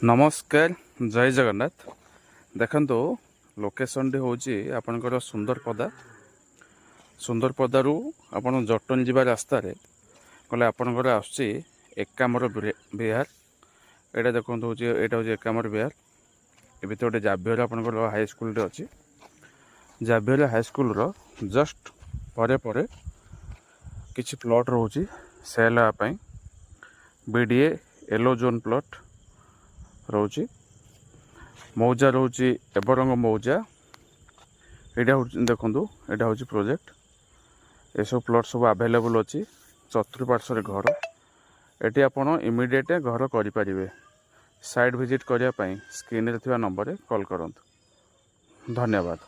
नमस्कार जय जगन्नाथ देखंतु लोकेशन टी होची आपनकर सुंदरपदा रु आपण जटन जीवा रास्ता रे कले आपनकर आछी एकामर विहार एटा देखंतु होची एटा होची एकामर विहार ए भितर गोटे जाभियर आपनकर हाई स्कूल टे अछि जाभियर हाई स्कूल रो जस्ट परे परे किछि प्लॉट रहउची सेल पई बीडीए येलो जोन प्लॉट रोची मौजा रोची एवरंग मौजा एटा देखंतु एटा होची प्रोजेक्ट ए सब प्लॉट सब अवेलेबल अछि चतुर्पार्श्व रे घर एटी आपण इमीडिएट घर करि परिबे साइट विजिट करिया पई स्क्रीन रे थिबा नंबर रे कॉल करंतु धन्यवाद।